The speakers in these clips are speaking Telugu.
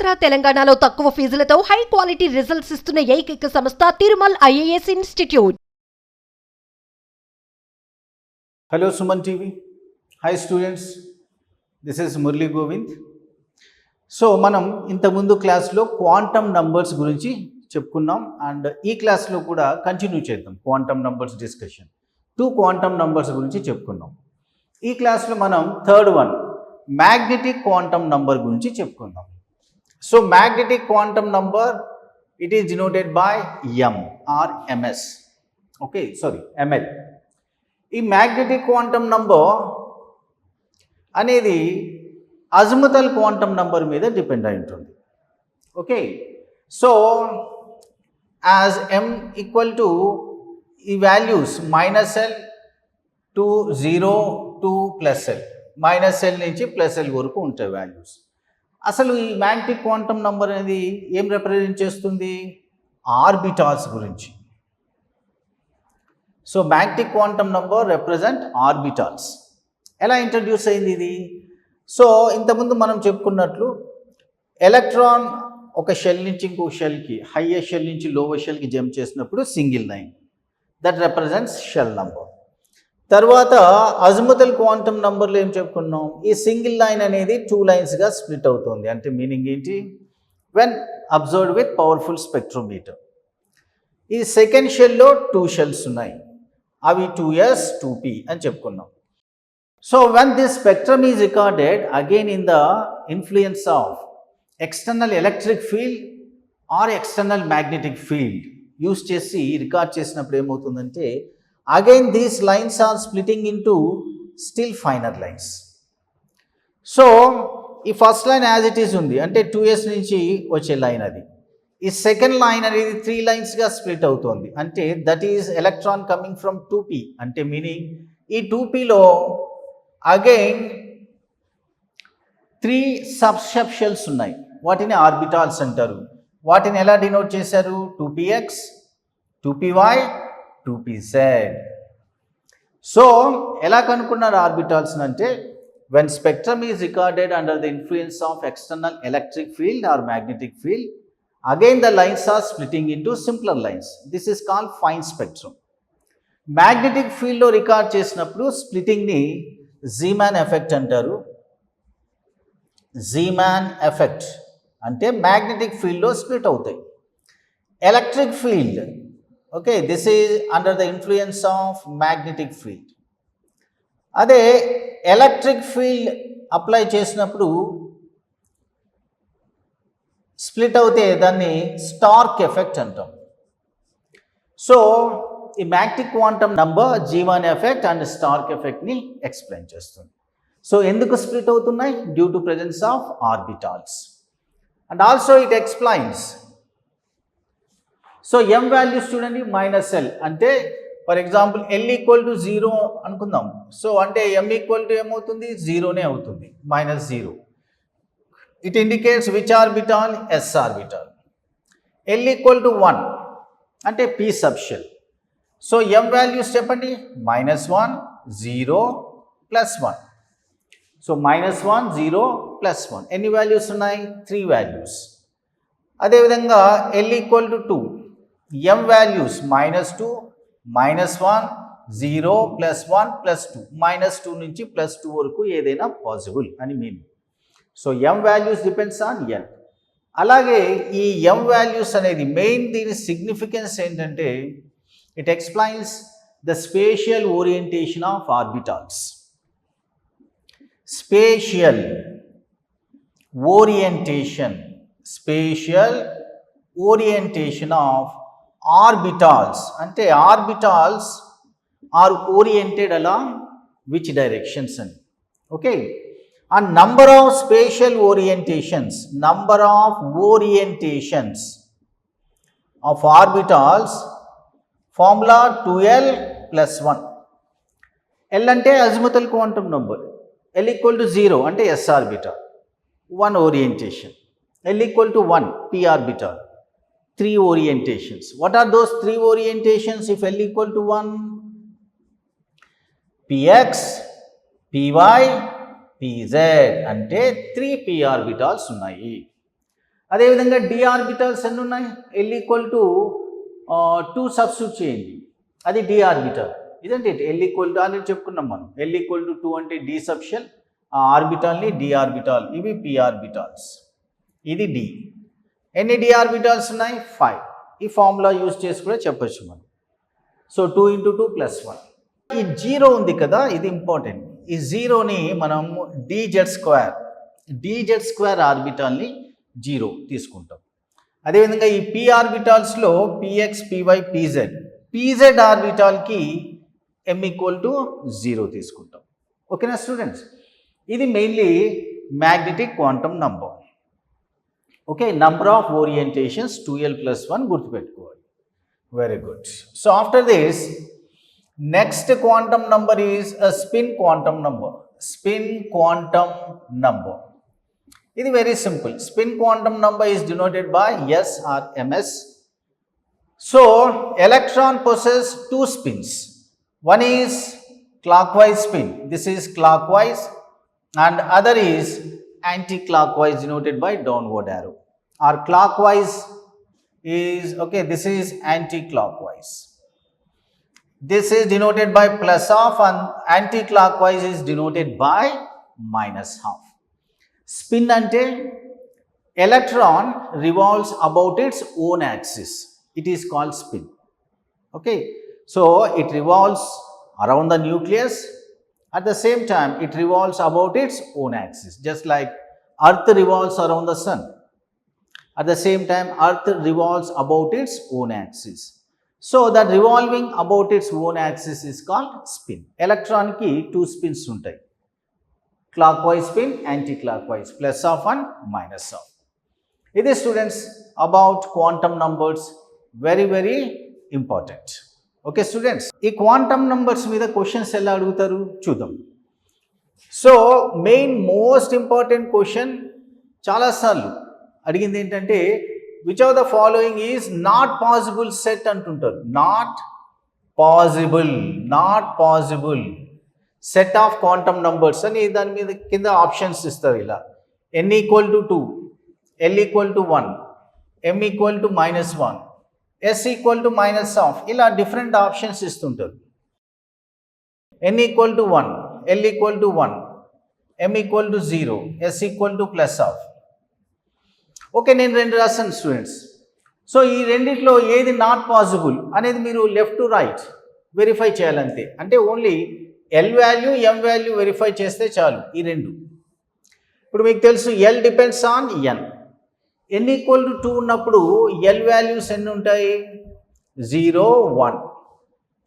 ఆంధ్ర తెలంగాణలో తక్కువ ఫీజులతో హై క్వాలిటీ రిజల్ట్స్ ఇస్తున్న ఏకైక సంస్థ Tirumal IAS institute. Hello Suman TV. Hi students. This is Murli Govind. So మనం ఇంతకుముందు క్లాస్లో క్వాంటమ్ నంబర్స్ గురించి చెప్పుకున్నాం అండ్ ఈ క్లాస్లో కూడా కంటిన్యూ చేద్దాం quantum numbers discussion. 2 quantum numbers గురించి చెప్పుకున్నాం. ఈ క్లాస్లో మనం third one magnetic quantum number గురించి చెప్పుకుందాం. So magnetic quantum number it is denoted by M or MS. Okay sorry ML. ఈ మ్యాగ్నెటిక్ క్వాంటమ్ నంబర్ అనేది అజిముతల్ క్వాంటమ్ నంబర్ మీద డిపెండ్ అయి ఉంటుంది. Okay so as M equal to ఈ values -L to 0 to +L, -L నుంచి +L వరకు ఉంటాయి వాల్యూస్. అసలు ఈ మ్యాగ్నెటిక్ క్వాంటమ్ నంబర్ అనేది ఏం రిప్రజెంట్ చేస్తుంది? ఆర్బిటాల్స్ గురించి. So magnetic quantum number represent orbitals. ఎలా ఇంట్రడ్యూస్ అయింది ఇది? సో ఇంతకుముందు మనం చెప్పుకున్నట్లు ఎలక్ట్రాన్ ఒక షెల్ నుంచి ఇంకో షెల్కి, హయ్యర్ షెల్ నుంచి లోవర్ షెల్కి జంప్ చేసినప్పుడు single line, that represents shell number. తర్వాత అజిముతల్ క్వాంటమ్ నంబర్లో ఏం చెప్పుకున్నాం? ఈ సింగిల్ లైన్ అనేది 2 లైన్స్గా స్ప్లిట్ అవుతుంది. అంటే మీనింగ్ ఏంటి? When observed with powerful spectrometer. ఈ సెకండ్ షెల్లో 2 షెల్స్ ఉన్నాయి, అవి 2s 2p అని చెప్పుకున్నాం. So when this spectrum is recorded again in the influence of external electric field or external magnetic field use చేసి రికార్డ్ చేసినప్పుడు ఏమవుతుందంటే again these lines are splitting into still finer lines. So ఈ first line as it is ఉంది, అంటే 2s నుంచి వచ్చే లైన్ అది. ఈ సెకండ్ లైన్ అనేది 3 లైన్స్గా స్ప్లిట్ అవుతుంది, అంటే that is electron coming from 2p. అంటే మీనింగ్ ఈ 2pలో అగైన్ 3 సబ్ షెల్స్ ఉన్నాయి, వాటిని ఆర్బిటాల్స్ అంటారు. వాటిని ఎలా డినోట్ చేశారు? 2px 2py 2pz. సో ఎలా కనుక్కున్నారు ఆర్బిటాల్స్ అంటే when spectrum is recorded under the influence of external electric field or magnetic field, again the lines are splitting into simpler lines. This is called fine spectrum. Magnetic ఫీల్డ్లో రికార్డ్ చేసినప్పుడు స్ప్లిటింగ్ని జీమాన్ ఎఫెక్ట్ అంటారు. జీమాన్ ఎఫెక్ట్ అంటే మ్యాగ్నెటిక్ ఫీల్డ్లో స్ప్లిట్ అవుతాయి. Electric field, okay, this is under the influence of magnetic field. అదే ఎలక్ట్రిక్ ఫీల్డ్ అప్లై చేసినప్పుడు స్ప్లిట్ అవుతే దాన్ని స్టార్క్ ఎఫెక్ట్ అంటాం. సో ఈ magnetic quantum number Zeeman effect and Stark ఎఫెక్ట్ని ఎక్స్ప్లెయిన్ చేస్తుంది. సో ఎందుకు స్ప్లిట్ అవుతున్నాయి? Due to presence of orbitals. And also it explains. So M values చూడండి, -L అంటే for example L equal to 0 అనుకుందాం. సో అంటే M ఈక్వల్ టు ఏమవుతుంది? 0నే అవుతుంది, -0. It indicates which orbital? S orbital. L equal to 1 అంటే p sub shell. So M values చెప్పండి, -1 0 +1. సో -1 0 +1 ఎన్ని వాల్యూస్ ఉన్నాయి? 3 వాల్యూస్. అదేవిధంగా L equal to 2, M values -2 -1 0 +1 +2, -2 నుంచి +2 వరకు ఏదైనా పాసిబుల్ అని mean. So M values depends on L. అలాగే ఈ M వాల్యూస్ అనేది మెయిన్ దీని సిగ్నిఫికెన్స్ ఏంటంటే it explains the spatial orientation of orbitals. Spatial orientation, spatial orientation of orbitals అంటే orbitals are oriented along which directions అని. ఓకే, ఆ number of spatial orientations, number of orientations of orbitals formula 2l + 1. L అంటే azimuthal quantum number, L equal to 0 అంటే s orbital, 1 orientation. L equal to 1 p orbital, 3 orientations. What are those 3 orientations if L equal to 1? Px, Py, Pz అంటే 3p ఆర్బిటాల్స్ ఉన్నాయి. అదేవిధంగా d ఆర్బిటాల్స్ ఎన్ని ఉన్నాయి? l ఈక్వల్ టు 2 సబ్స్టిట్యూట్ చేయండి, అది d ఆర్బిటాల్, ఇదంటే l ఈక్వల్ టు అనేది చెప్పుకున్నాం మనం. l ఈక్వల్ టు 2 అంటే d సబ్ షెల్, ఆ ఆర్బిటాల్ని d ఆర్బిటాల్, ఇవి p ఆర్బిటాల్స్, ఇది d. ఎన్ని d ఆర్బిటాల్స్ ఉన్నాయి? 5. ఈ ఫార్ములా యూజ్ చేసి కూడా చెప్పచ్చు మనం. సో 2 × 2 + 1. ఈ 0 ఉంది కదా, ఇది ఇంపార్టెంట్. ఈ 0ని మనం dz² ఆర్బిటాల్ని 0 తీసుకుంటాం. అదేవిధంగా ఈ p ఆర్బిటాల్స్లో px, py, pz ఆర్బిటాల్కి m ఈక్వల్ టు 0 తీసుకుంటాం. ఓకేనా స్టూడెంట్స్? ఇది mainly magnetic quantum number. Okay, number of orientations 2l+1 గుర్తుపెట్టుకోవాలి. Very good. So after this next quantum number is spin quantum number. Spin quantum number, ఇది very simple. Spin quantum number is denoted by s or ms. So electron possess 2 spins. One is clockwise spin, this is clockwise, and other is anti-clockwise denoted by downward arrow, or clockwise is, okay, this is anti-clockwise. This is denoted by +half and anti-clockwise is denoted by -half. Spin ante electron revolves about its own axis. It is called spin. Okay, so it revolves around the nucleus. At the same time, it revolves about its own axis, just like Earth revolves around the sun. At the same time, Earth revolves about its own axis. So that revolving about its own axis is called spin. Electron ki 2 spins untai. Clockwise spin, anti-clockwise, +half and -half. It is, students, about quantum numbers, very very important. Okay students, ఈ క్వాంటమ్ నంబర్స్ మీద క్వశ్చన్స్ ఎలా అడుగుతారు చూద్దాం. So main most important question చాలాసార్లు అడిగింది ఏంటంటే, which of the following is not possible set అంటుంటారు. Not possible set of quantum numbers అని దాని మీద కింద ఆప్షన్స్ ఇస్తారు. ఇలా n = 2, l = 1, m = -1, s = -half, ఇలా డిఫరెంట్ ఆప్షన్స్ ఇస్తుంటారు. n = 1, l = 1, m = 0, s = +half. Okay, నేను 2 రాస్తాను స్టూడెంట్స్. సో ఈ రెండిట్లో ఏది నాట్ పాసిబుల్ అనేది మీరు లెఫ్ట్ టు రైట్ వెరిఫై చేయాలంతే. అంటే only l value, m value verify చేస్తే చాలు. ఈ రెండు ఇప్పుడు మీకు తెలుసు, l depends on n. n = 2 ఉన్నప్పుడు l వాల్యూస్ ఎన్ని ఉంటాయి? 0, 1,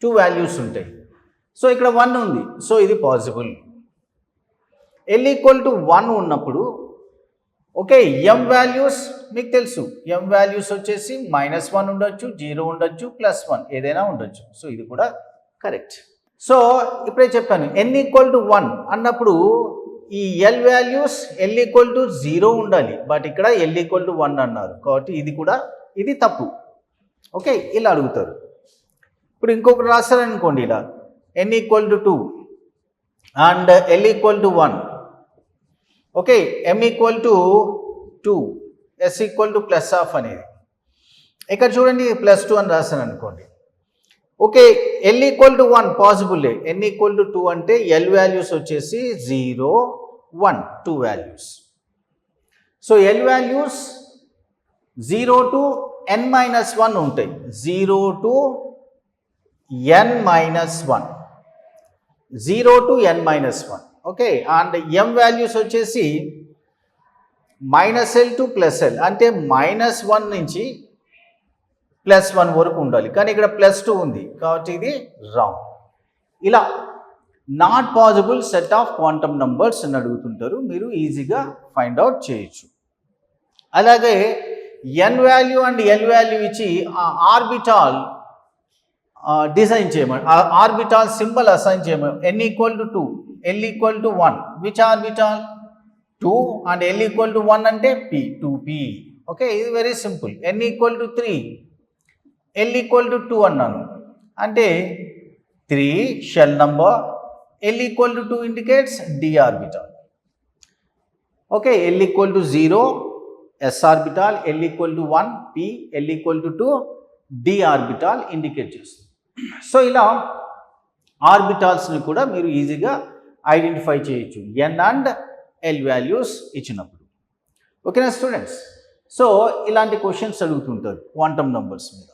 2 వాల్యూస్ ఉంటాయి. సో ఇక్కడ 1 ఉంది, సో ఇది పాసిబుల్. l = 1 ఉన్నప్పుడు ఓకే, m వాల్యూస్ మీకు తెలుసు, m వాల్యూస్ వచ్చేసి -1 ఉండొచ్చు, 0 ఉండొచ్చు, +1 ఏదైనా ఉండొచ్చు. సో ఇది కూడా కరెక్ట్. సో ఇప్పుడే చెప్పాను, n = 1 అన్నప్పుడు ఈ l వాల్యూస్ l = 0 ఉండాలి, బట్ ఇక్కడ l = 1 అన్నారు కాబట్టి ఇది తప్పు. ఓకే, ఇలా అడుగుతారు. ఇప్పుడు ఇంకొకటి రాస్తారనుకోండి, ఇలా n = 2 and l = 1. Okay, m = 2, s = +half అనేది. ఇక్కడ చూడండి, +2 అని రాస్తాను అనుకోండి. Okay, l = 1 పాసిబుల్లే. n = 2 అంటే l వాల్యూస్ వచ్చేసి 0, 1, 2 values. So l values 0 to n-1 ఉంటాయి. 0 to n-1, 0 to n-1. Okay, and m values వచ్చేసి -l to +l, అంటే -1 నుంచి +1 వరకు ఉండాలి. కానీ ఇక్కడ +2 ఉంది కాబట్టి ఇది రాంగ్. ఇలా not possible set of quantum numbers అని అడుగుతుంటారు, మీరు ఈజీగా ఫైండ్ అవుట్ చేయొచ్చు. అలాగే n value and l value ఇచ్చి ఆ ఆర్బిటాల్ డిజైన్ చేయమని, ఆర్బిటాల్ సింబల్ అసైన్ చేయమని. n = 2, l = 1, which orbital? 2 and l = 1 అంటే p, 2p. ఓకే, ఇది వెరీ సింపుల్. n = 3, l = 2 అన్నాను అంటే 3 shell number, l = 2 indicates d orbital. Okay, l = 0, S orbital, L equal to 1, P L equal to 2, D orbital indicate చేస్తుంది. సో ఇలా ఆర్బిటాల్స్ని కూడా మీరు ఈజీగా ఐడెంటిఫై చేయొచ్చు ఎన్ అండ్ ఎల్ వాల్యూస్ ఇచ్చినప్పుడు. ఓకేనా స్టూడెంట్స్? సో ఇలాంటి క్వశ్చన్స్ అడుగుతుంటారు క్వాంటమ్ నంబర్స్ మీద.